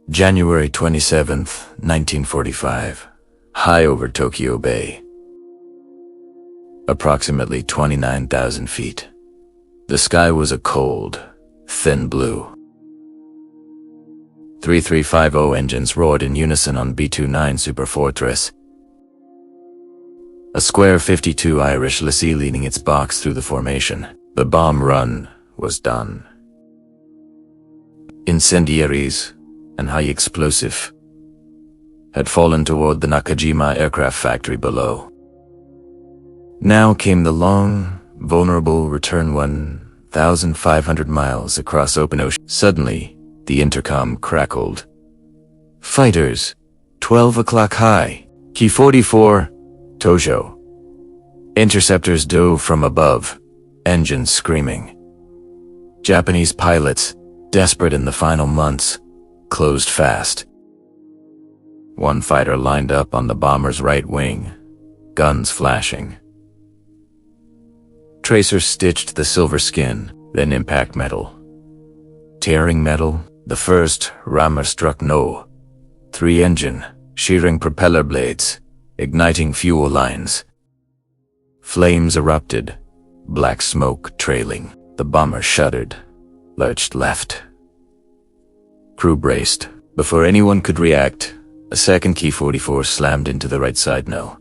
January 27th, 1945. High over Tokyo Bay. Approximately 29,000 feet. The sky was a cold, thin blue. 3350 engines roared in unison on B-29 Superfortress. A square 52 Irish lessee leading its box through the formation. The bomb run was done. Incendiaries and high explosive had fallen toward the Nakajima aircraft factory below. Now came the long, vulnerable return 1,500 miles across open ocean. Suddenly, the intercom crackled. Fighters, 12 o'clock high. Key 44, Tojo. Interceptors dove from above, engines screaming. Japanese pilots, desperate in the final months, closed fast. One fighter lined up on the bomber's right wing, guns flashing. Tracers stitched the silver skin, then impact metal. Tearing metal, the first rammer struck no. 3-engine, shearing propeller blades, igniting fuel lines. Flames erupted, black smoke trailing. The bomber shuddered, lurched left. Crew braced. Before anyone could react, a second Key 44 slammed into the right side no.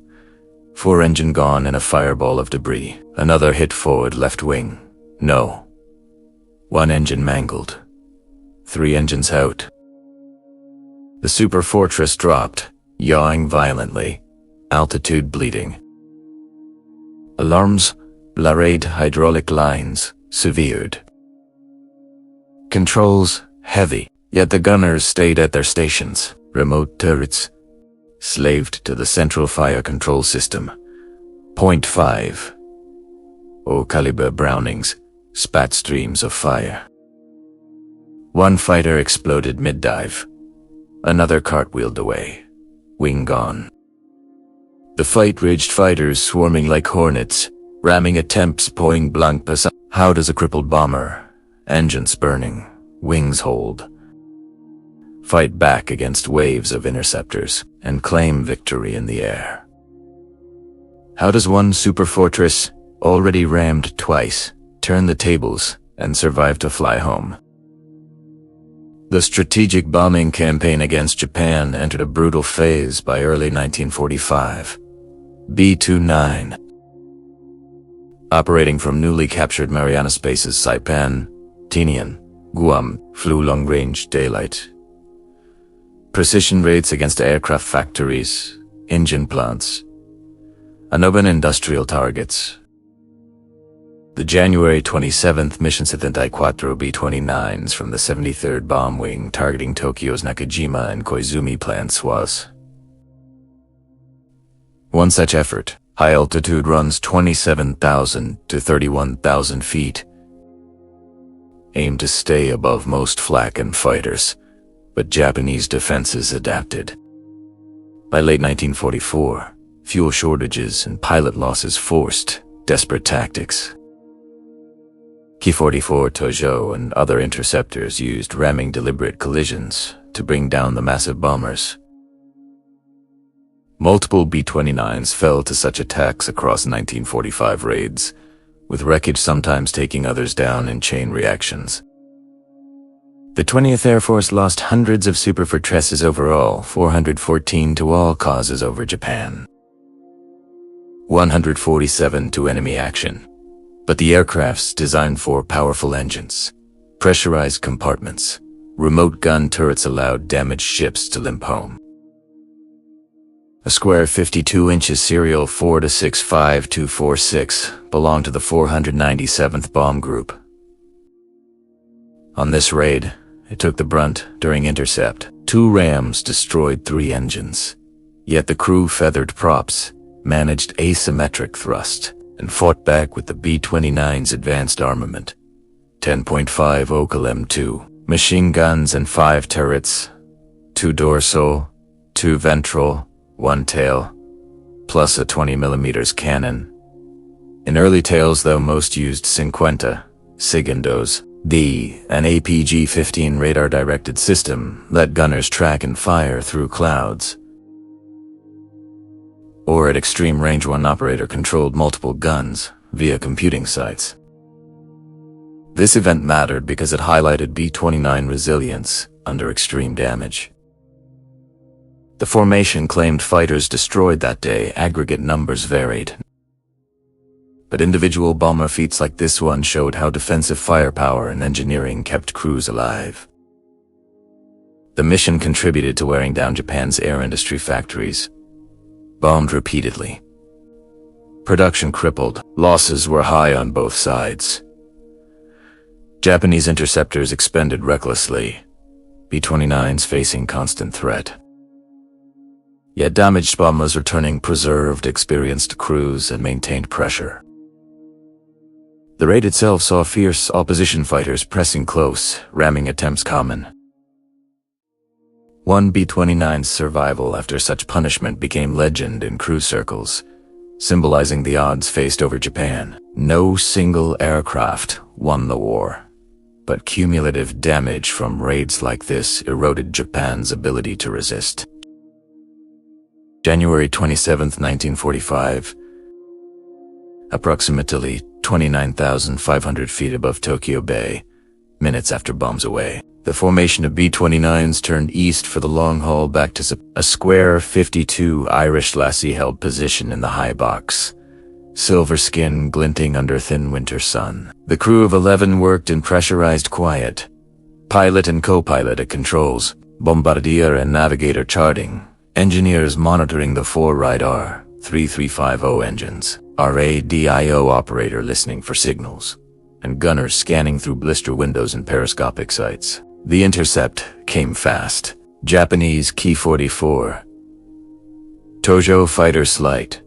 4-engine gone in a fireball of debris. Another hit forward left wing. No. 1 engine mangled. 3 engines out. The Superfortress dropped, yawing violently, altitude bleeding. Alarms, blurred hydraulic lines, severed. Controls, heavy, yet the gunners stayed at their stations. Remote turrets, slaved to the central fire control system. .5 caliber Brownings spat streams of fire. 1 fighter exploded mid-dive. Another cartwheeled away, wing gone. The fight raged, fighters swarming like hornets, ramming attempts point blank past. How does a crippled bomber, engines burning, wings hold, fight back against waves of interceptors and claim victory in the air? How does one Superfortress, already rammed twice, turn the tables and survive to fly home? The strategic bombing campaign against Japan entered a brutal phase by early 1945. B-29, operating from newly captured Mariana Space's Saipan, Tinian, Guam, flew long-range daylight. Precision raids against aircraft factories, engine plants, and urban industrial targets. The January 27th mission 74 B-29s from the 73rd Bomb Wing targeting Tokyo's Nakajima and Koizumi plants was one such effort. High-altitude runs 27,000 to 31,000 feet. Aimed to stay above most flak and fighters, but Japanese defenses adapted. By late 1944, fuel shortages and pilot losses forced desperate tactics. Key 44 Tojo and other interceptors used ramming deliberate collisions to bring down the massive bombers. Multiple B-29s fell to such attacks across 1945 raids, with wreckage sometimes taking others down in chain reactions. The 20th Air Force lost hundreds of Superfortresses overall, 414 to all causes over Japan. 147 to enemy action. But the aircrafts designed for powerful engines, pressurized compartments, remote gun turrets allowed damaged ships to limp home. A square 52 inches serial 4-65246 belonged to the 497th Bomb Group. On this raid, it took the brunt during intercept. 2 rams destroyed 3 engines. Yet the crew feathered props, managed asymmetric thrust, and fought back with the B-29's advanced armament. 10.5 M2, machine guns and 5 turrets, 2 dorsal, 2 ventral, 1 tail, plus a 20mm cannon. In early tails though most used 50, segundos, An APG-15 radar-directed system let gunners track and fire through clouds. Or at extreme range, one operator controlled multiple guns via computing sites. This event mattered because it highlighted B-29 resilience under extreme damage. The formation claimed fighters destroyed that day. Aggregate numbers varied, but individual bomber feats like this one showed how defensive firepower and engineering kept crews alive. The mission contributed to wearing down Japan's air industry factories, bombed repeatedly. Production crippled, losses were high on both sides. Japanese interceptors expended recklessly, B-29s facing constant threat. Yet damaged bombers returning preserved experienced crews and maintained pressure. The raid itself saw fierce opposition fighters pressing close, ramming attempts common. One B-29's survival after such punishment became legend in crew circles, symbolizing the odds faced over Japan. No single aircraft won the war, but cumulative damage from raids like this eroded Japan's ability to resist. January 27, 1945. Approximately 29,500 feet above Tokyo Bay, minutes after bombs away, the formation of B-29s turned east for the long haul back to a square 52 Irish Lassie held position in the high box, silver skin glinting under thin winter sun. The crew of 11 worked in pressurized quiet, pilot and co-pilot at controls, bombardier and navigator charting, engineers monitoring the 4 radar 3350 engines, radio operator listening for signals, and gunners scanning through blister windows and periscopic sights. The intercept came fast. Japanese Ki-44, Tojo fighter slight.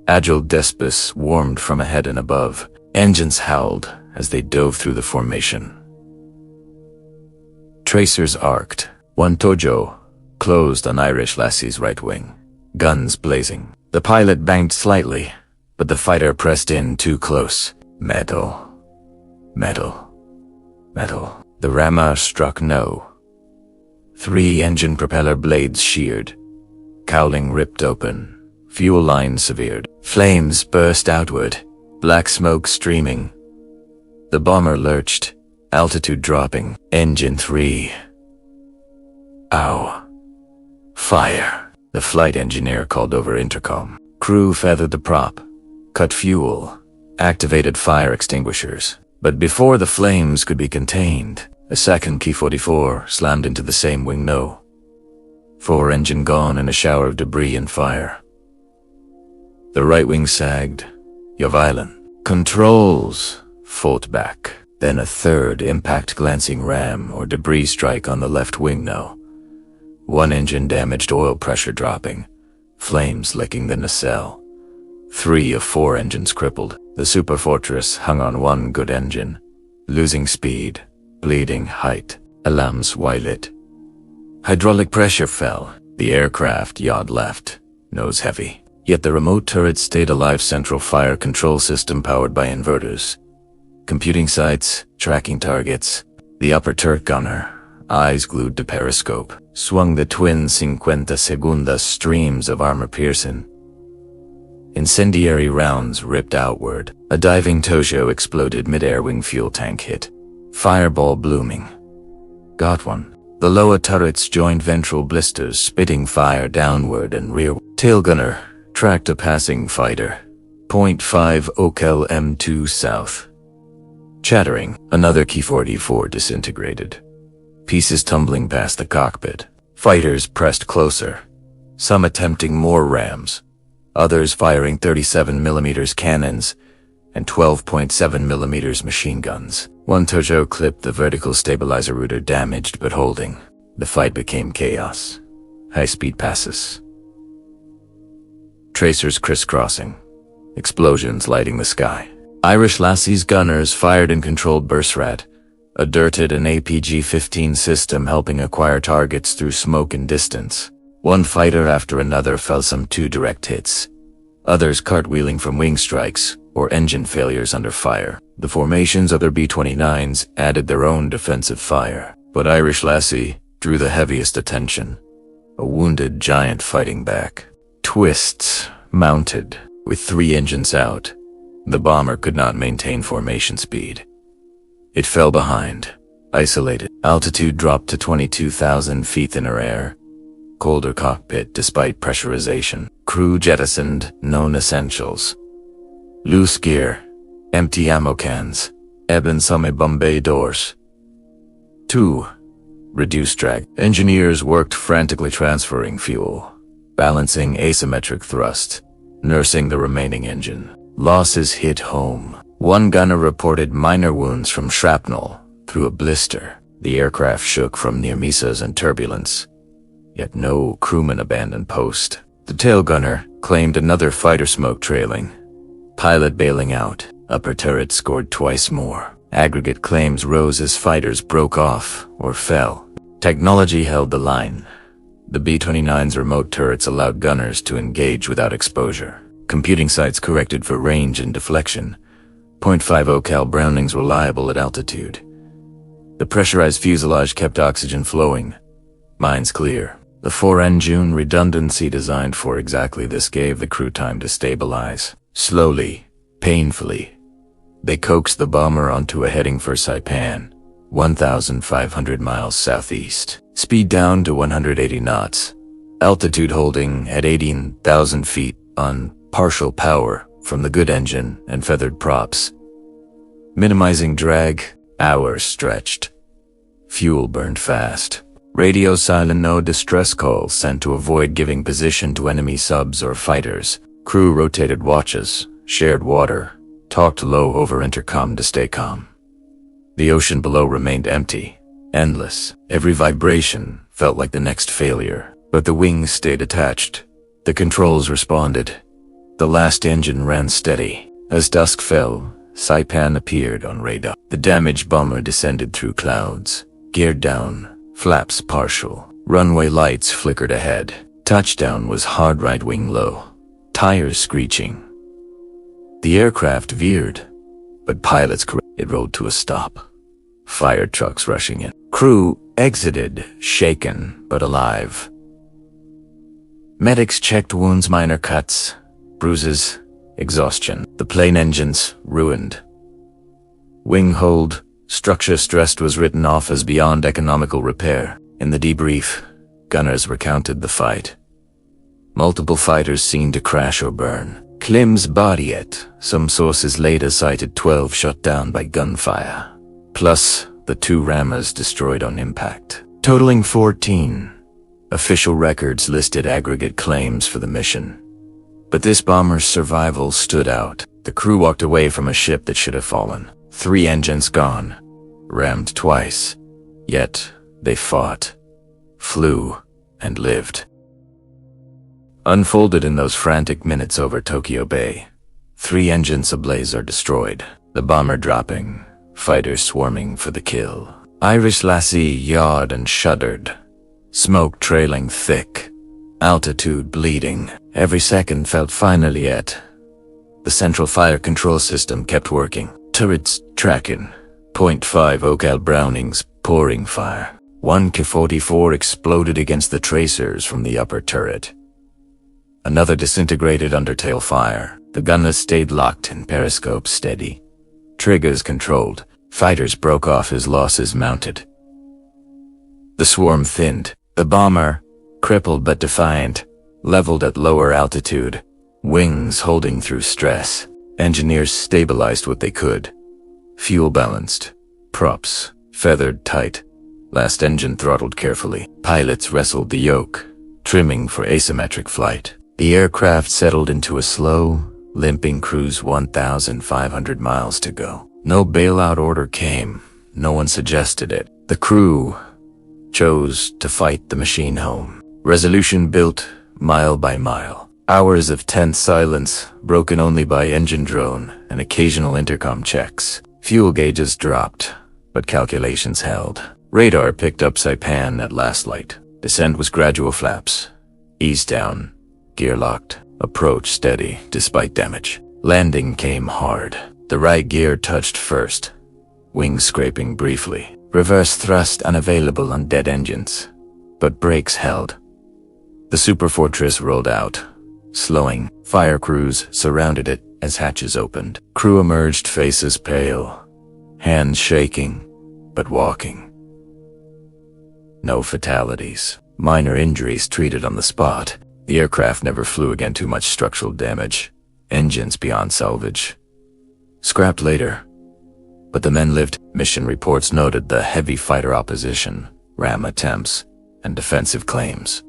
Agile Despis warmed from ahead and above. Engines howled as they dove through the formation. Tracers arced. One Tojo closed on Irish Lassie's right wing, guns blazing. The pilot banged slightly, but the fighter pressed in too close. Metal. Metal. Metal. The rammer struck no. 3 engine propeller blades sheared. Cowling ripped open. Fuel lines severed. Flames burst outward. Black smoke streaming. The bomber lurched, altitude dropping. Engine 3. Ow. Fire. The flight engineer called over intercom. Crew feathered the prop, cut fuel, activated fire extinguishers. But before the flames could be contained, a second Ki-44 slammed into the same wing no. 4 engine gone in a shower of debris and fire. The right wing sagged. Violent. Controls fought back. Then a third impact glancing ram or debris strike on the left wing no. 1 engine damaged, oil pressure dropping, flames licking the nacelle. 3 of 4 engines crippled. The Superfortress hung on 1 good engine, losing speed, bleeding height. Alarms lit. Hydraulic pressure fell. The aircraft yawed left, nose heavy. Yet the remote turret stayed alive. Central fire control system powered by inverters. Computing sites, tracking targets. The upper turret gunner, eyes glued to periscope, swung the twin 50 segundas streams of armor piercing. Incendiary rounds ripped outward. A diving Tojo exploded mid-air. Wing fuel tank hit. Fireball blooming. Got one. The lower turrets joined ventral blisters, spitting fire downward and rear. Tail gunner tracked a passing fighter. 0.5 Okel M2 south. Chattering, another Ki-44 disintegrated. Pieces tumbling past the cockpit. Fighters pressed closer, some attempting more rams, others firing 37mm cannons and 12.7mm machine guns. 1 Tojo clipped the vertical stabilizer router, damaged but holding. The fight became chaos. High-speed passes. Tracers crisscrossing. Explosions lighting the sky. Irish Lassie's gunners fired in controlled burstrat, a dirted and APG-15 system helping acquire targets through smoke and distance. 1 fighter after another fell, some 2 direct hits. Others cartwheeling from wing strikes or engine failures under fire. The formations of their B-29s added their own defensive fire, but Irish Lassie drew the heaviest attention. A wounded giant fighting back. Twists mounted, with 3 engines out. The bomber could not maintain formation speed. It fell behind, isolated. Altitude dropped to 22,000 feet in air. Colder cockpit despite pressurization. Crew jettisoned known essentials. Loose gear, empty ammo cans, eben some Bombay doors. 2. Reduced drag. Engineers worked frantically transferring fuel, balancing asymmetric thrust, nursing the remaining engine. Losses hit home. 1 gunner reported minor wounds from shrapnel through a blister. The aircraft shook from near misses and turbulence, yet no crewman abandoned post. The tail gunner claimed another fighter smoke trailing. Pilot bailing out. Upper turret scored twice more. Aggregate claims rose as fighters broke off or fell. Technology held the line. The B-29's remote turrets allowed gunners to engage without exposure. Computing sites corrected for range and deflection. .50 cal Brownings reliable at altitude. The pressurized fuselage kept oxygen flowing. Mines clear. The 4-engine redundancy designed for exactly this gave the crew time to stabilize. Slowly, painfully, they coaxed the bomber onto a heading for Saipan, 1,500 miles southeast. Speed down to 180 knots. Altitude holding at 18,000 feet on partial power from the good engine and feathered props. Minimizing drag, hours stretched. Fuel burned fast. Radio silent, no distress calls sent to avoid giving position to enemy subs or fighters. Crew rotated watches, shared water, talked low over intercom to stay calm. The ocean below remained empty, endless. Every vibration felt like the next failure, but the wings stayed attached. The controls responded. The last engine ran steady. As dusk fell, Saipan appeared on radar. The damaged bomber descended through clouds, geared down, flaps partial. Runway lights flickered ahead. Touchdown was hard right wing low. Tires screeching. The aircraft veered, but pilots it rolled to a stop. Fire trucks rushing in. Crew exited, shaken but alive. Medics checked wounds, minor cuts, bruises, exhaustion. The plane engines ruined. Wing hold, structure stressed was written off as beyond economical repair. In the debrief, gunners recounted the fight. Multiple fighters seen to crash or burn. Klim's body yet. Some sources later cited 12 shot down by gunfire, plus the 2 rammers destroyed on impact, totaling 14. Official records listed aggregate claims for the mission. But this bomber's survival stood out. The crew walked away from a ship that should have fallen. 3 engines gone, rammed twice. Yet they fought, flew, and lived. Unfolded in those frantic minutes over Tokyo Bay. 3 engines ablaze or destroyed. The bomber dropping, fighters swarming for the kill. Irish Lassie yawed and shuddered. Smoke trailing thick. Altitude bleeding. Every second felt finally yet. The central fire control system kept working. Turrets tracking. .50 cal Brownings pouring fire. 1 K-44 exploded against the tracers from the upper turret. Another disintegrated under tail fire. The gunners stayed locked and periscopes steady. Triggers controlled. Fighters broke off as losses mounted. The swarm thinned. The bomber, crippled but defiant, leveled at lower altitude. Wings holding through stress. Engineers stabilized what they could. Fuel balanced. Props feathered tight. Last engine throttled carefully. Pilots wrestled the yoke, trimming for asymmetric flight. The aircraft settled into a slow, limping cruise. 1,500 miles to go. No bailout order came. No one suggested it. The crew chose to fight the machine home. Resolution built mile by mile. Hours of tense silence, broken only by engine drone and occasional intercom checks. Fuel gauges dropped, but calculations held. Radar picked up Saipan at last light. Descent was gradual flaps. Ease down. Gear locked. Approach steady, despite damage. Landing came hard. The right gear touched first, wings scraping briefly. Reverse thrust unavailable on dead engines, but brakes held. The Superfortress rolled out, slowing. Fire crews surrounded it as hatches opened. Crew emerged, faces pale, hands shaking, but walking. No fatalities. Minor injuries treated on the spot. The aircraft never flew again. Too much structural damage. Engines beyond salvage. Scrapped later. But the men lived. Mission reports noted the heavy fighter opposition, ram attempts, and defensive claims.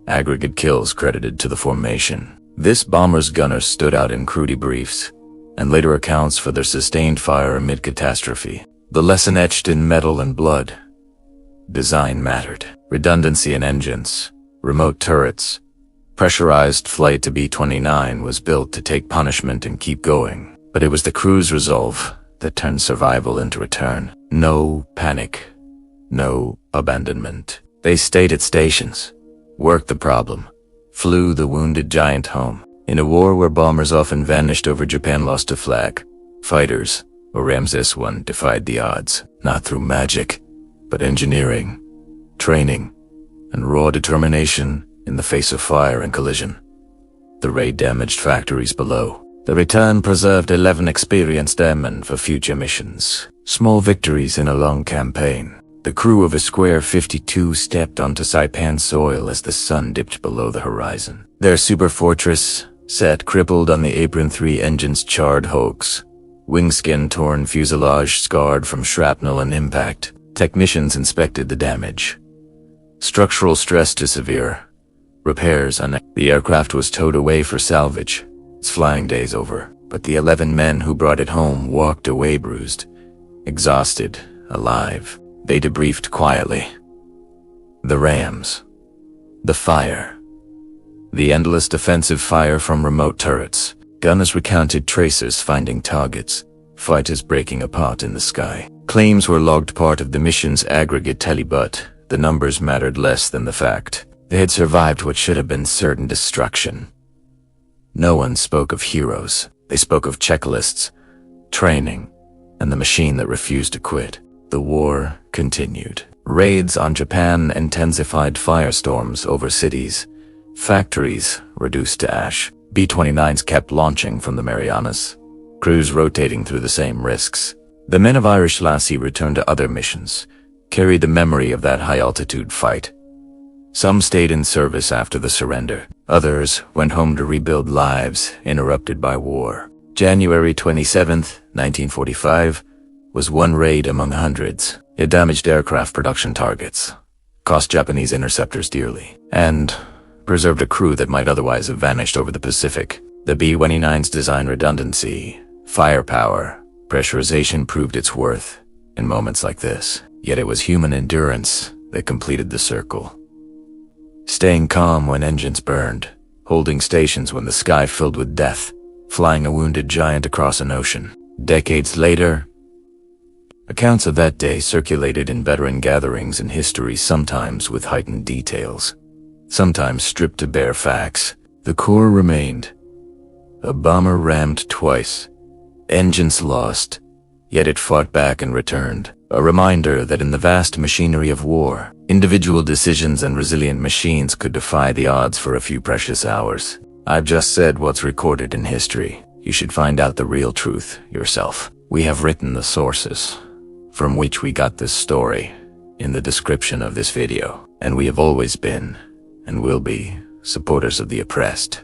Aggregate kills credited to the formation. This bomber's gunners stood out in crew debriefs, and later accounts for their sustained fire amid catastrophe. The lesson etched in metal and blood. Design mattered. Redundancy in engines, remote turrets. Pressurized flight to B-29 was built to take punishment and keep going. But it was the crew's resolve that turned survival into return. No panic. No abandonment. They stayed at stations, worked the problem, flew the wounded giant home. In a war where bombers often vanished over, Japan lost a flag. Fighters, or Ramses I, defied the odds, not through magic, but engineering, training, and raw determination in the face of fire and collision. The raid damaged factories below. The return preserved 11 experienced airmen for future missions. Small victories in a long campaign. The crew of a Square 52 stepped onto Saipan soil as the sun dipped below the horizon. Their Superfortress sat crippled on the apron, 3 engines charred hulks, wingskin torn, fuselage scarred from shrapnel and impact. Technicians inspected the damage. Structural stress too severe. Repairs on the aircraft was towed away for salvage. Its flying days over, but the 11 men who brought it home walked away bruised, exhausted, alive. They debriefed quietly. The rams. The fire. The endless defensive fire from remote turrets. Gunners recounted tracers finding targets, fighters breaking apart in the sky. Claims were logged, part of the mission's aggregate tally, but the numbers mattered less than the fact. They had survived what should have been certain destruction. No one spoke of heroes. They spoke of checklists, training, and the machine that refused to quit. The war continued. Raids on Japan intensified, firestorms over cities. Factories reduced to ash. B-29s kept launching from the Marianas, crews rotating through the same risks. The men of Irish Lassie returned to other missions, carried the memory of that high-altitude fight. Some stayed in service after the surrender. Others went home to rebuild lives interrupted by war. January 27th, 1945, was one raid among hundreds. It damaged aircraft production targets, cost Japanese interceptors dearly, and preserved a crew that might otherwise have vanished over the Pacific. The B-29's design redundancy, firepower, pressurization proved its worth in moments like this. Yet it was human endurance that completed the circle. Staying calm when engines burned, holding stations when the sky filled with death, flying a wounded giant across an ocean. Decades later, accounts of that day circulated in veteran gatherings in history, sometimes with heightened details, sometimes stripped to bare facts. The core remained. A bomber rammed twice, engines lost, yet it fought back and returned. A reminder that in the vast machinery of war, individual decisions and resilient machines could defy the odds for a few precious hours. I've just said what's recorded in history. You should find out the real truth yourself. We have written the sources from which we got this story in the description of this video, and we have always been, and will be, supporters of the oppressed,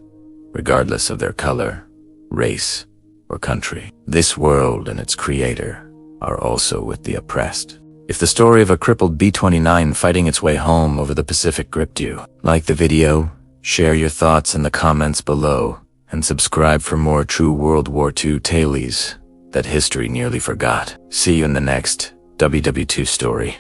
regardless of their color, race, or country. This world and its creator are also with the oppressed. If the story of a crippled B-29 fighting its way home over the Pacific gripped you, like the video, share your thoughts in the comments below, and subscribe for more true World War II tales that history nearly forgot. See you in the next WWII story.